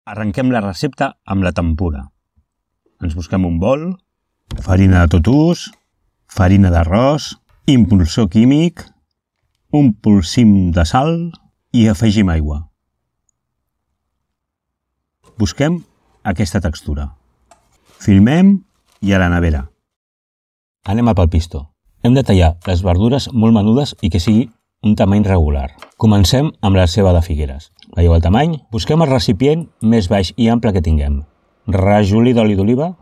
Arrenquem la recepta amb la tempura. Ens busquem un bol, farina de tot ús, farina d'arròs, impulsor químic, un polsim de sal i afegim aigua. Busquem aquesta textura. Filmem i a la nevera. Anem al palpisto. Hem de tallar les verdures molt menudes i que sigui un tamany regular. Comencem amb la ceba de Figueres. Veieu el tamany? Busquem el recipient més baix i ample que tinguem. Rajolí d'oli d'oliva,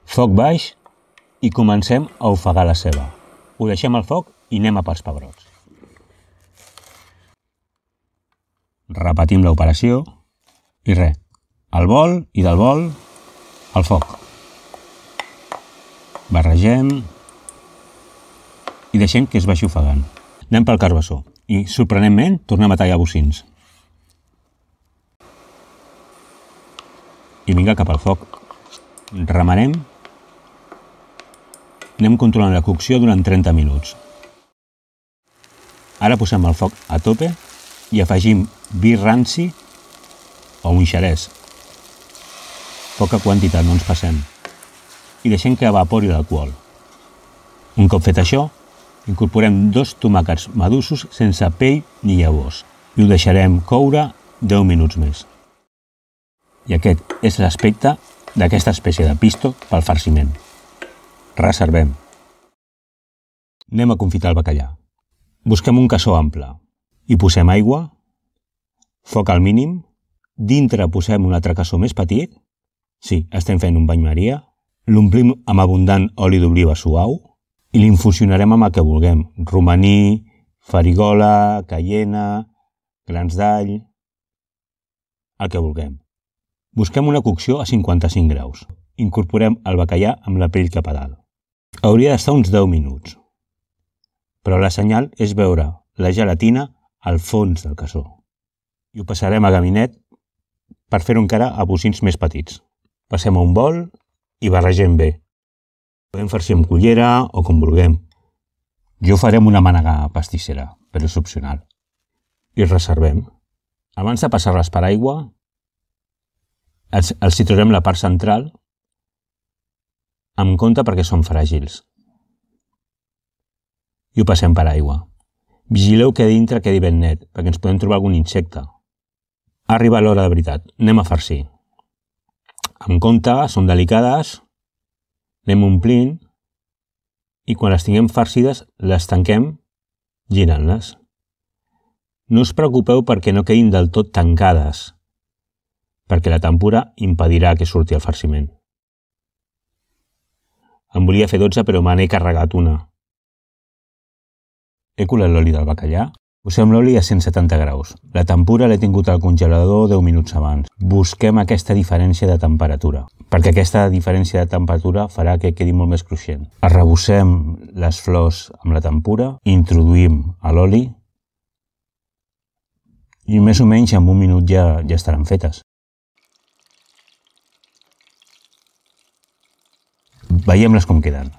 foc baix i comencem a ofegar la ceba. Ho deixem al foc i anem a pels pebrots. Repetim l'operació i res. Al bol i del bol al foc. Barregem i deixem que es vagi ofegant. Anem pel carbassó i, sorprenentment, tornem a tallar bocins. I vinga cap al foc. Remenem. Anem controlant la cocció durant 30 minuts. Ara posem el foc a tope i afegim vi ranci o un xerès. Poca quantitat, no ens passem. I deixem que evapori l'alcohol. Un cop fet això, incorporem 2 tomàquets madussos sense pell ni llavors i ho deixarem coure 10 minuts més. I aquest és l'aspecte d'aquesta espècie de pisto pel farciment. Reservem. Anem a confitar el bacallà. Busquem un cassó ample. Hi posem aigua, foc al mínim, dintre posem un altre cassó més petit, sí, estem fent un bany maria, l'omplim amb abundant oli d'oliva suau i l'infusionarem amb el que vulguem. Romaní, farigola, caiena, grans d'all, el que vulguem. Busquem una cocció a 55 graus. Incorporem el bacallà amb la pell cap a dalt. Hauria d'estar uns 10 minuts. Però la senyal és veure la gelatina al fons del cassó. I ho passarem a gabinet per fer-ho encara a bocins més petits. Passem a un bol i barregem bé. Podem farcir amb cullera o com vulguem. Jo farem una mànega pastissera, però és opcional. I reservem. Abans de passar-les per aigua, els citrarem la part central amb compte perquè són fràgils. I ho passem per aigua. Vigileu que dintre quedi ben net, perquè ens podem trobar algun insecte. Arriba l'hora de veritat. Anem a farcir. Amb compte, són delicades, anem omplint i quan les tinguem farcides les tanquem girant-les. No us preocupeu perquè no quedin del tot tancades, perquè la tempura impedirà que surti el farciment. En volia fer 12, però me n'he carregat una. He colat l'oli del bacallà. Posem l'oli a 170 graus. La tempura l'he tingut al congelador 10 minuts abans. Busquem aquesta diferència de temperatura, perquè aquesta diferència de temperatura farà que quedi molt més cruixent. Arrebossem les flors amb la tempura, introduïm a l'oli i més o menys en un minut ja estaran fetes. Veiem-les com queden.